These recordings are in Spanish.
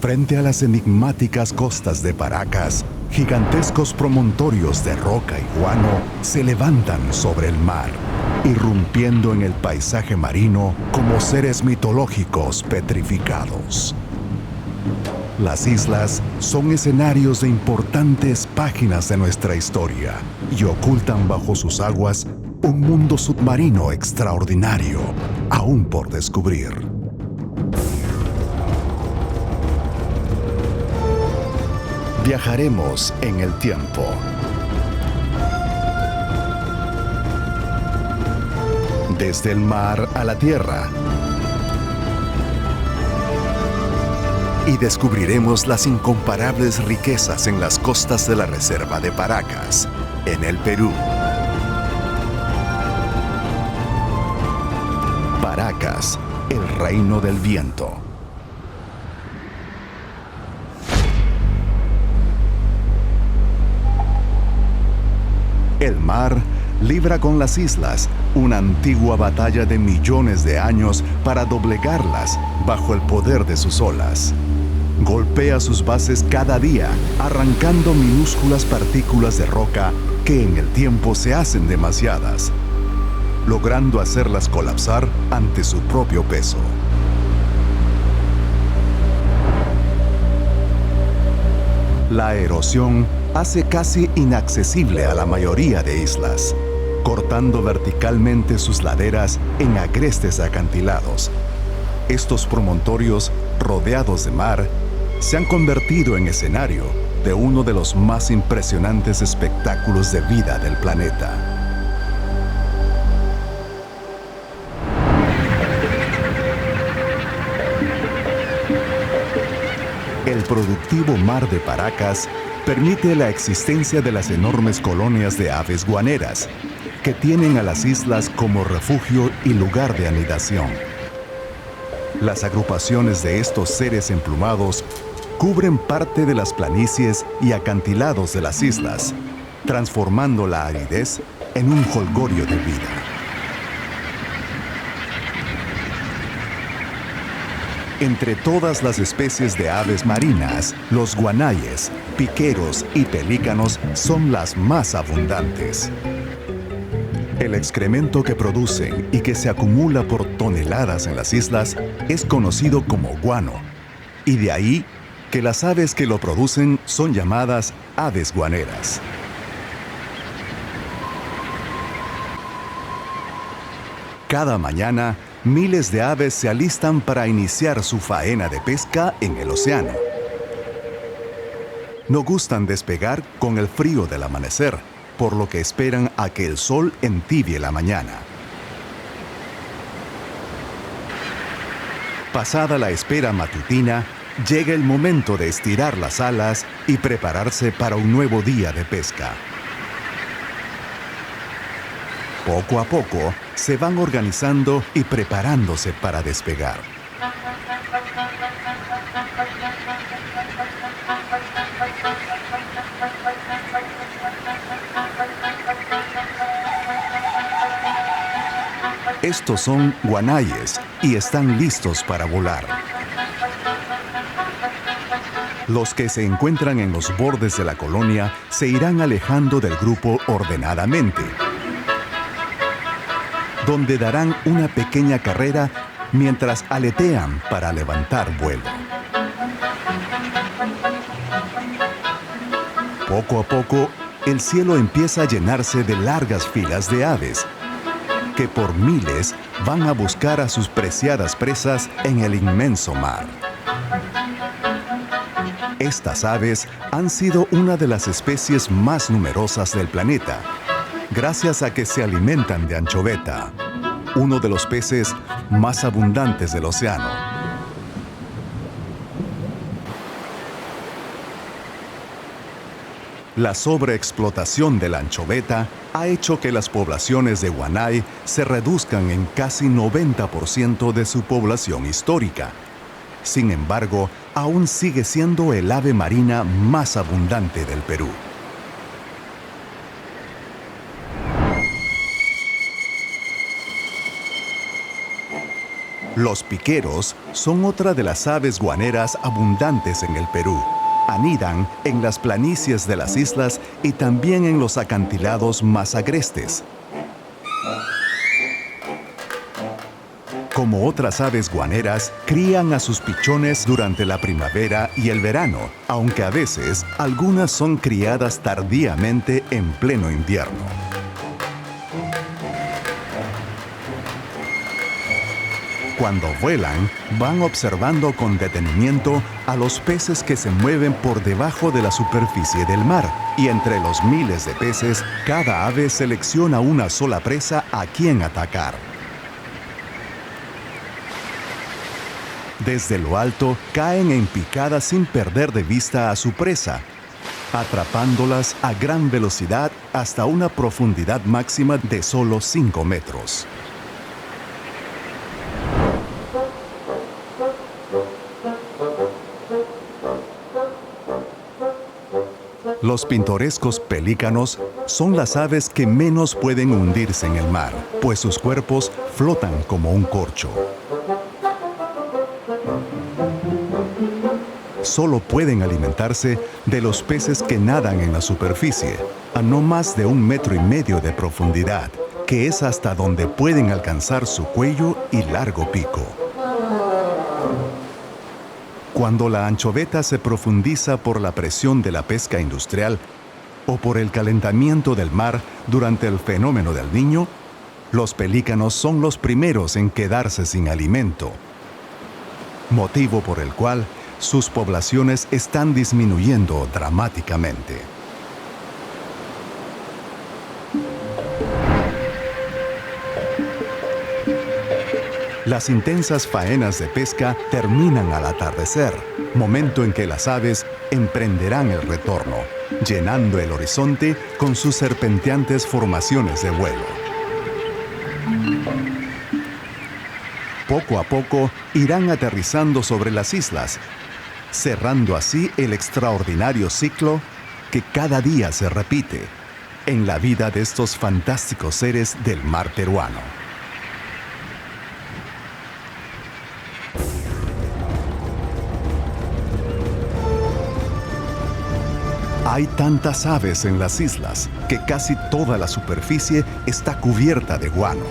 Frente a las enigmáticas costas de Paracas, gigantescos promontorios de roca y guano se levantan sobre el mar, irrumpiendo en el paisaje marino como seres mitológicos petrificados. Las islas son escenarios de importantes páginas de nuestra historia y ocultan bajo sus aguas un mundo submarino extraordinario, aún por descubrir. Viajaremos en el tiempo. Desde el mar a la tierra. Y descubriremos las incomparables riquezas en las costas de la Reserva de Paracas, en el Perú. Paracas, el reino del viento. El mar libra con las islas una antigua batalla de millones de años para doblegarlas bajo el poder de sus olas. Golpea sus bases cada día, arrancando minúsculas partículas de roca que en el tiempo se hacen demasiadas, logrando hacerlas colapsar ante su propio peso. La erosión hace casi inaccesible a la mayoría de islas, cortando verticalmente sus laderas en agrestes acantilados. Estos promontorios, rodeados de mar, se han convertido en escenario de uno de los más impresionantes espectáculos de vida del planeta. El productivo mar de Paracas permite la existencia de las enormes colonias de aves guaneras, que tienen a las islas como refugio y lugar de anidación. Las agrupaciones de estos seres emplumados cubren parte de las planicies y acantilados de las islas, transformando la aridez en un jolgorio de vida. Entre todas las especies de aves marinas, los guanayes, piqueros y pelícanos son las más abundantes. El excremento que producen y que se acumula por toneladas en las islas es conocido como guano, y de ahí que las aves que lo producen son llamadas aves guaneras. Cada mañana, miles de aves se alistan para iniciar su faena de pesca en el océano. No gustan despegar con el frío del amanecer, por lo que esperan a que el sol entibie la mañana. Pasada la espera matutina, llega el momento de estirar las alas y prepararse para un nuevo día de pesca. Poco a poco, se van organizando y preparándose para despegar. Estos son guanayes y están listos para volar. Los que se encuentran en los bordes de la colonia se irán alejando del grupo ordenadamente, donde darán una pequeña carrera mientras aletean para levantar vuelo. Poco a poco, el cielo empieza a llenarse de largas filas de aves, que por miles van a buscar a sus preciadas presas en el inmenso mar. Estas aves han sido una de las especies más numerosas del planeta, gracias a que se alimentan de anchoveta, uno de los peces más abundantes del océano. La sobreexplotación de la anchoveta ha hecho que las poblaciones de guanay se reduzcan en casi 90% de su población histórica. Sin embargo, aún sigue siendo el ave marina más abundante del Perú. Los piqueros son otra de las aves guaneras abundantes en el Perú. Anidan en las planicies de las islas y también en los acantilados más agrestes. Como otras aves guaneras, crían a sus pichones durante la primavera y el verano, aunque a veces algunas son criadas tardíamente en pleno invierno. Cuando vuelan, van observando con detenimiento a los peces que se mueven por debajo de la superficie del mar, y entre los miles de peces, cada ave selecciona una sola presa a quien atacar. Desde lo alto, caen en picada sin perder de vista a su presa, atrapándolas a gran velocidad hasta una profundidad máxima de solo 5 metros. Los pintorescos pelícanos son las aves que menos pueden hundirse en el mar, pues sus cuerpos flotan como un corcho. Solo pueden alimentarse de los peces que nadan en la superficie, a no más de 1,5 metros de profundidad, que es hasta donde pueden alcanzar su cuello y largo pico. Cuando la anchoveta se profundiza por la presión de la pesca industrial o por el calentamiento del mar durante el fenómeno del Niño, los pelícanos son los primeros en quedarse sin alimento, motivo por el cual sus poblaciones están disminuyendo dramáticamente. Las intensas faenas de pesca terminan al atardecer, momento en que las aves emprenderán el retorno, llenando el horizonte con sus serpenteantes formaciones de vuelo. Poco a poco irán aterrizando sobre las islas, cerrando así el extraordinario ciclo que cada día se repite en la vida de estos fantásticos seres del mar peruano. Hay tantas aves en las islas que casi toda la superficie está cubierta de guano.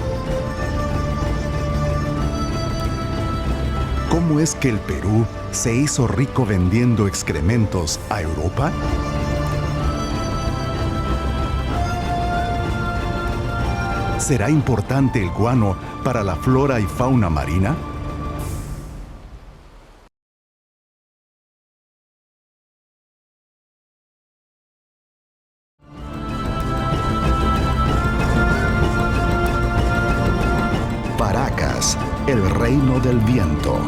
¿Cómo es que el Perú se hizo rico vendiendo excrementos a Europa? ¿Será importante el guano para la flora y fauna marina? Paracas, el reino del viento.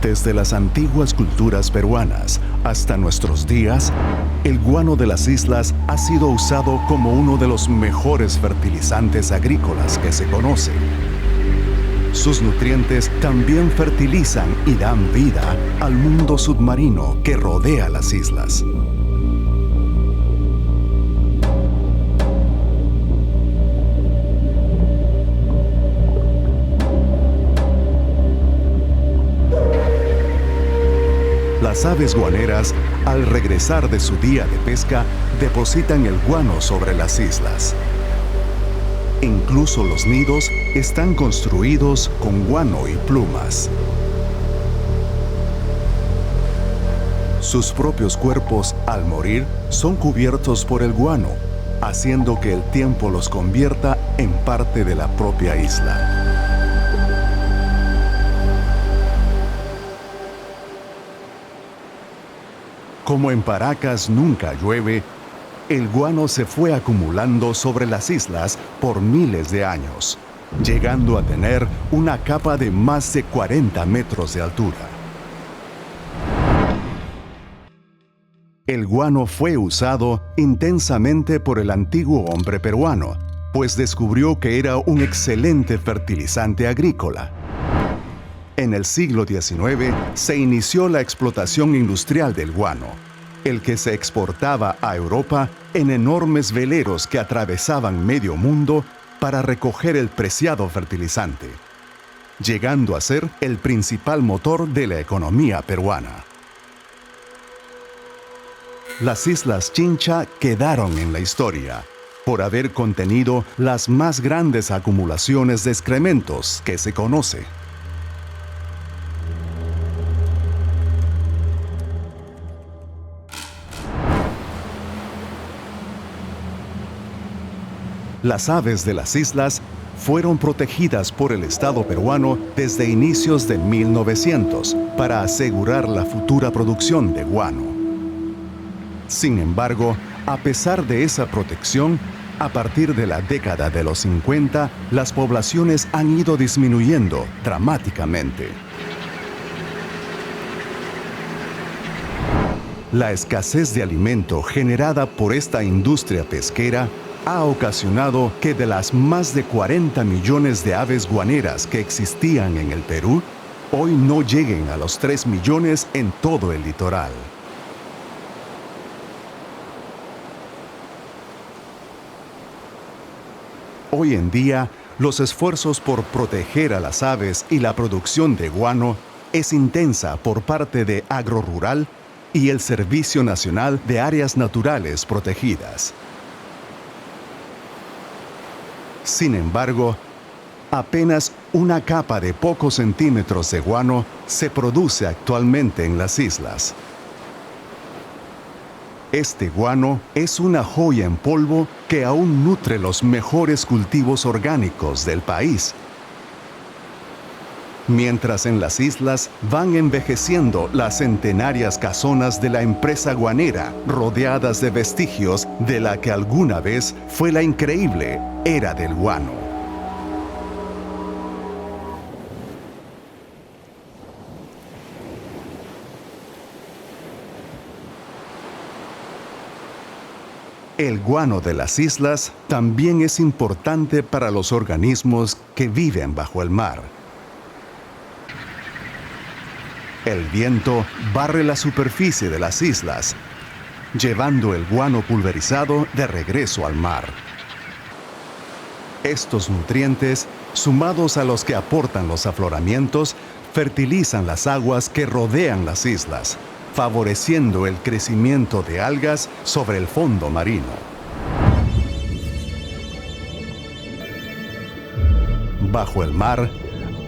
Desde las antiguas culturas peruanas hasta nuestros días, el guano de las islas ha sido usado como uno de los mejores fertilizantes agrícolas que se conoce. Sus nutrientes también fertilizan y dan vida al mundo submarino que rodea las islas. Las aves guaneras, al regresar de su día de pesca, depositan el guano sobre las islas. Incluso los nidos están construidos con guano y plumas. Sus propios cuerpos, al morir, son cubiertos por el guano, haciendo que el tiempo los convierta en parte de la propia isla. Como en Paracas nunca llueve, el guano se fue acumulando sobre las islas por miles de años, llegando a tener una capa de más de 40 metros de altura. El guano fue usado intensamente por el antiguo hombre peruano, pues descubrió que era un excelente fertilizante agrícola. En el siglo XIX se inició la explotación industrial del guano, el que se exportaba a Europa en enormes veleros que atravesaban medio mundo para recoger el preciado fertilizante, llegando a ser el principal motor de la economía peruana. Las Islas Chincha quedaron en la historia por haber contenido las más grandes acumulaciones de excrementos que se conoce. Las aves de las islas fueron protegidas por el Estado peruano desde inicios de 1900 para asegurar la futura producción de guano. Sin embargo, a pesar de esa protección, a partir de la década de los 50, las poblaciones han ido disminuyendo dramáticamente. La escasez de alimento generada por esta industria pesquera ha ocasionado que de las más de 40 millones de aves guaneras que existían en el Perú, hoy no lleguen a los 3 millones en todo el litoral. Hoy en día, los esfuerzos por proteger a las aves y la producción de guano es intensa por parte de Agrorural y el Servicio Nacional de Áreas Naturales Protegidas. Sin embargo, apenas una capa de pocos centímetros de guano se produce actualmente en las islas. Este guano es una joya en polvo que aún nutre los mejores cultivos orgánicos del país. Mientras en las islas van envejeciendo las centenarias casonas de la empresa guanera, rodeadas de vestigios de la que alguna vez fue la increíble era del guano. El guano de las islas también es importante para los organismos que viven bajo el mar. El viento barre la superficie de las islas, llevando el guano pulverizado de regreso al mar. Estos nutrientes, sumados a los que aportan los afloramientos, fertilizan las aguas que rodean las islas, favoreciendo el crecimiento de algas sobre el fondo marino. Bajo el mar,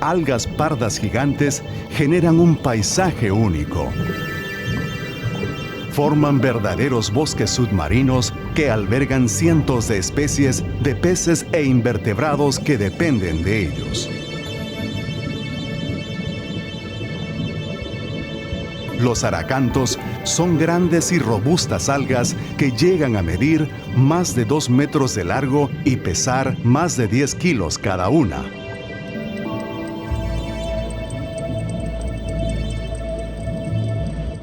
algas pardas gigantes generan un paisaje único. Forman verdaderos bosques submarinos que albergan cientos de especies de peces e invertebrados que dependen de ellos. Los aracantos son grandes y robustas algas que llegan a medir más de 2 metros de largo y pesar más de 10 kilos cada una.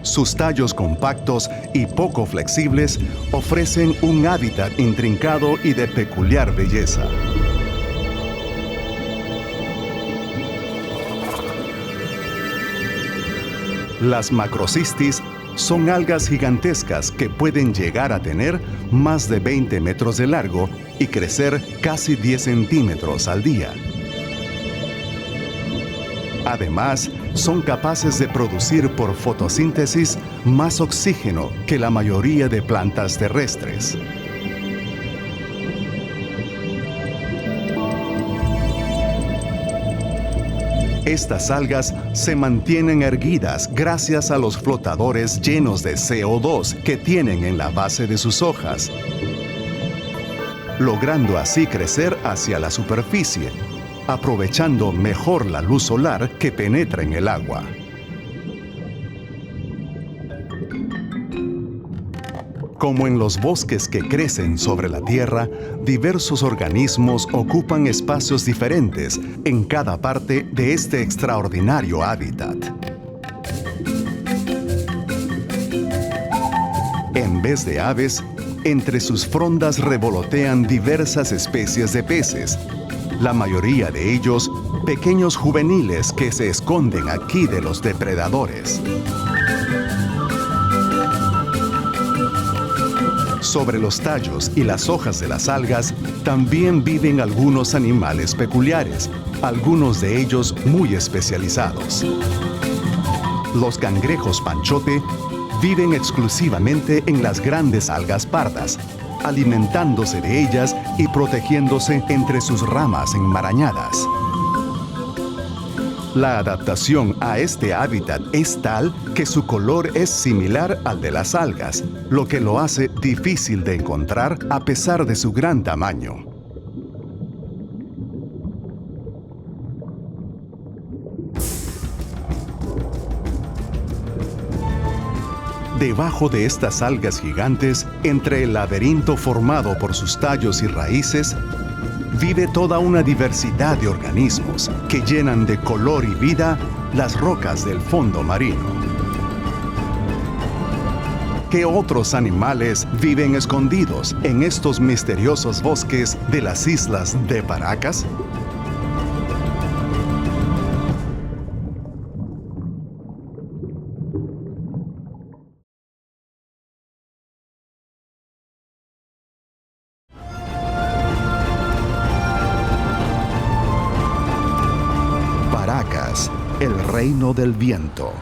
Sus tallos compactos y poco flexibles ofrecen un hábitat intrincado y de peculiar belleza. Las macrocistis son algas gigantescas que pueden llegar a tener más de 20 metros de largo y crecer casi 10 centímetros al día. Además, son capaces de producir por fotosíntesis más oxígeno que la mayoría de plantas terrestres. Estas algas se mantienen erguidas gracias a los flotadores llenos de CO2 que tienen en la base de sus hojas, logrando así crecer hacia la superficie, aprovechando mejor la luz solar que penetra en el agua. Como en los bosques que crecen sobre la tierra, diversos organismos ocupan espacios diferentes en cada parte de este extraordinario hábitat. En vez de aves, entre sus frondas revolotean diversas especies de peces, la mayoría de ellos pequeños juveniles que se esconden aquí de los depredadores. Sobre los tallos y las hojas de las algas también viven algunos animales peculiares, algunos de ellos muy especializados. Los cangrejos panchote viven exclusivamente en las grandes algas pardas, alimentándose de ellas y protegiéndose entre sus ramas enmarañadas. La adaptación a este hábitat es tal que su color es similar al de las algas, lo que lo hace difícil de encontrar a pesar de su gran tamaño. Debajo de estas algas gigantes, entre el laberinto formado por sus tallos y raíces, vive toda una diversidad de organismos que llenan de color y vida las rocas del fondo marino. ¿Qué otros animales viven escondidos en estos misteriosos bosques de las islas de Paracas? Paracas, el reino del viento.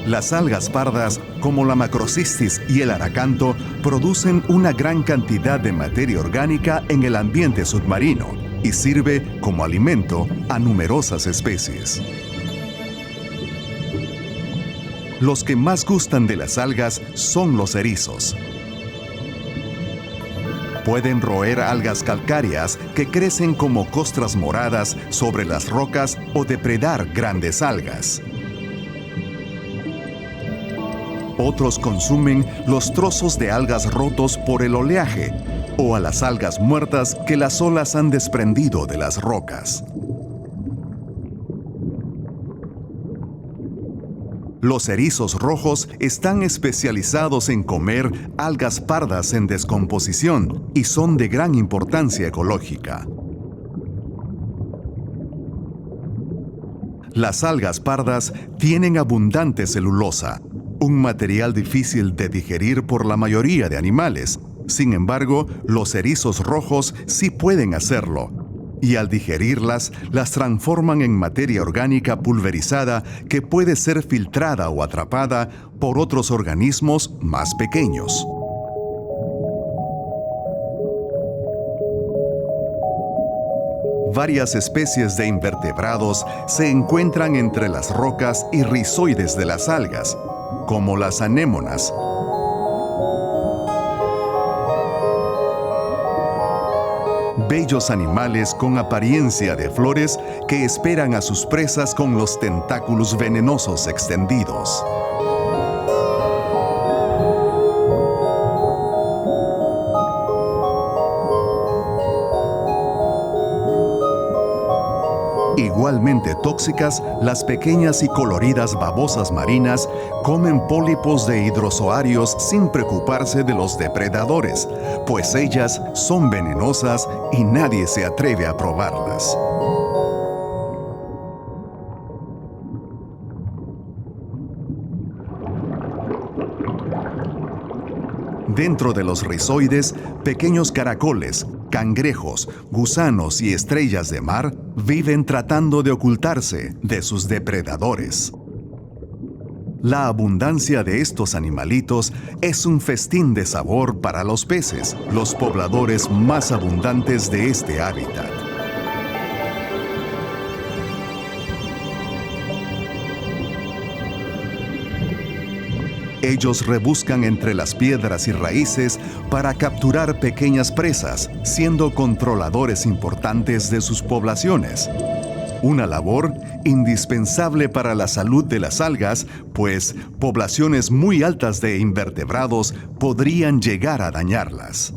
Las algas pardas, como la macrocistis y el aracanto, producen una gran cantidad de materia orgánica en el ambiente submarino y sirve como alimento a numerosas especies. Los que más gustan de las algas son los erizos. Pueden roer algas calcáreas que crecen como costras moradas sobre las rocas o depredar grandes algas. Otros consumen los trozos de algas rotos por el oleaje o a las algas muertas que las olas han desprendido de las rocas. Los erizos rojos están especializados en comer algas pardas en descomposición y son de gran importancia ecológica. Las algas pardas tienen abundante celulosa, un material difícil de digerir por la mayoría de animales. Sin embargo, los erizos rojos sí pueden hacerlo, y al digerirlas, las transforman en materia orgánica pulverizada que puede ser filtrada o atrapada por otros organismos más pequeños. Varias especies de invertebrados se encuentran entre las rocas y rizoides de las algas, como las anémonas, bellos animales con apariencia de flores que esperan a sus presas con los tentáculos venenosos extendidos. Igualmente tóxicas, las pequeñas y coloridas babosas marinas comen pólipos de hidrozoarios sin preocuparse de los depredadores, pues ellas son venenosas y nadie se atreve a probarlas. Dentro de los rizoides, pequeños caracoles, cangrejos, gusanos y estrellas de mar viven tratando de ocultarse de sus depredadores. La abundancia de estos animalitos es un festín de sabor para los peces, los pobladores más abundantes de este hábitat. Ellos rebuscan entre las piedras y raíces para capturar pequeñas presas, siendo controladores importantes de sus poblaciones. Una labor indispensable para la salud de las algas, pues poblaciones muy altas de invertebrados podrían llegar a dañarlas.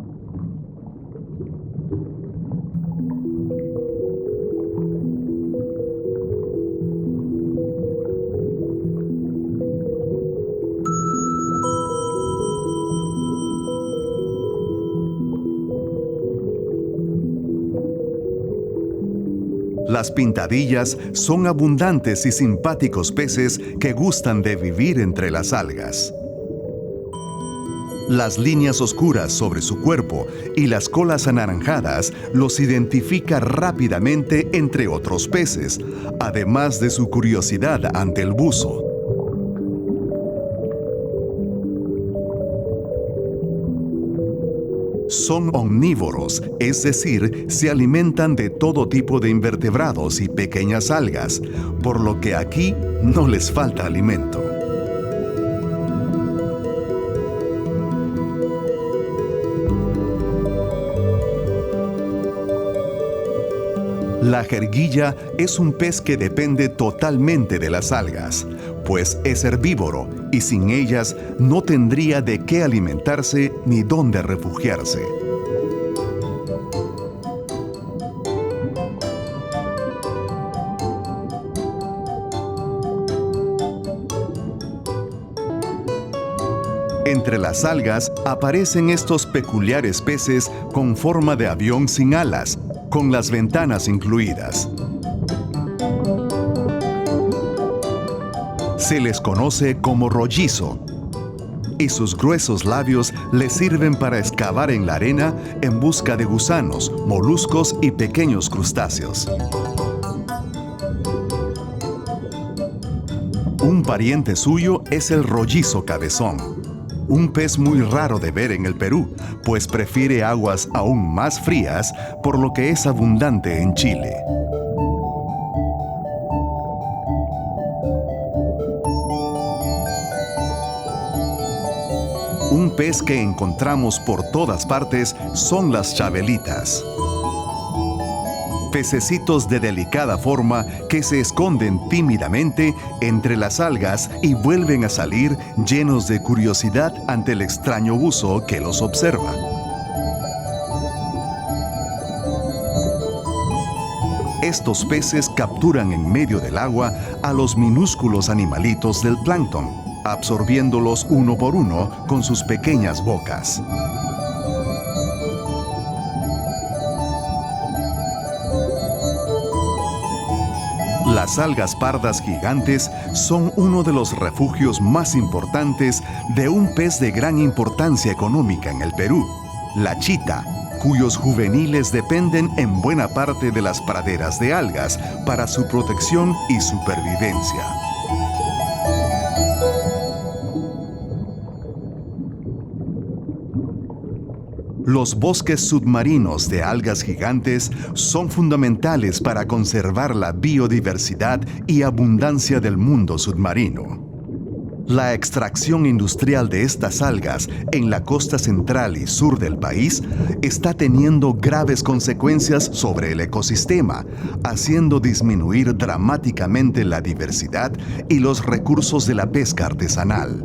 Las pintadillas son abundantes y simpáticos peces que gustan de vivir entre las algas. Las líneas oscuras sobre su cuerpo y las colas anaranjadas los identifica rápidamente entre otros peces, además de su curiosidad ante el buzo. Son omnívoros, es decir, se alimentan de todo tipo de invertebrados y pequeñas algas, por lo que aquí no les falta alimento. La jerguilla es un pez que depende totalmente de las algas, pues es herbívoro y sin ellas no tendría de qué alimentarse ni dónde refugiarse. Entre las algas aparecen estos peculiares peces con forma de avión sin alas, con las ventanas incluidas. Se les conoce como rollizo, y sus gruesos labios les sirven para excavar en la arena en busca de gusanos, moluscos y pequeños crustáceos. Un pariente suyo es el rollizo cabezón, un pez muy raro de ver en el Perú, pues prefiere aguas aún más frías, por lo que es abundante en Chile. Un pez que encontramos por todas partes son las chabelitas. Pececitos de delicada forma que se esconden tímidamente entre las algas y vuelven a salir llenos de curiosidad ante el extraño buzo que los observa. Estos peces capturan en medio del agua a los minúsculos animalitos del plancton, absorbiéndolos uno por uno con sus pequeñas bocas. Las algas pardas gigantes son uno de los refugios más importantes de un pez de gran importancia económica en el Perú, la chita, cuyos juveniles dependen en buena parte de las praderas de algas para su protección y supervivencia. Los bosques submarinos de algas gigantes son fundamentales para conservar la biodiversidad y abundancia del mundo submarino. La extracción industrial de estas algas en la costa central y sur del país está teniendo graves consecuencias sobre el ecosistema, haciendo disminuir dramáticamente la diversidad y los recursos de la pesca artesanal.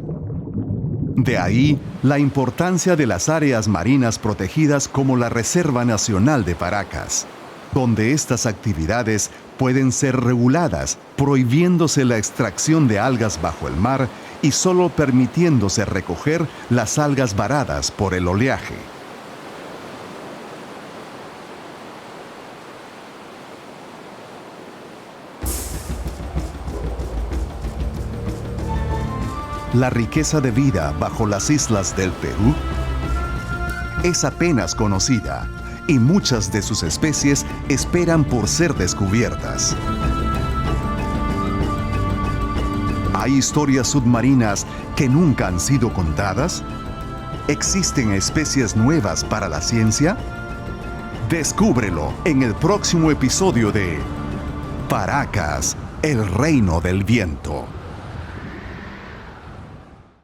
De ahí la importancia de las áreas marinas protegidas como la Reserva Nacional de Paracas, donde estas actividades pueden ser reguladas, prohibiéndose la extracción de algas bajo el mar y solo permitiéndose recoger las algas varadas por el oleaje. La riqueza de vida bajo las islas del Perú es apenas conocida y muchas de sus especies esperan por ser descubiertas. ¿Hay historias submarinas que nunca han sido contadas? ¿Existen especies nuevas para la ciencia? Descúbrelo en el próximo episodio de Paracas, el reino del viento.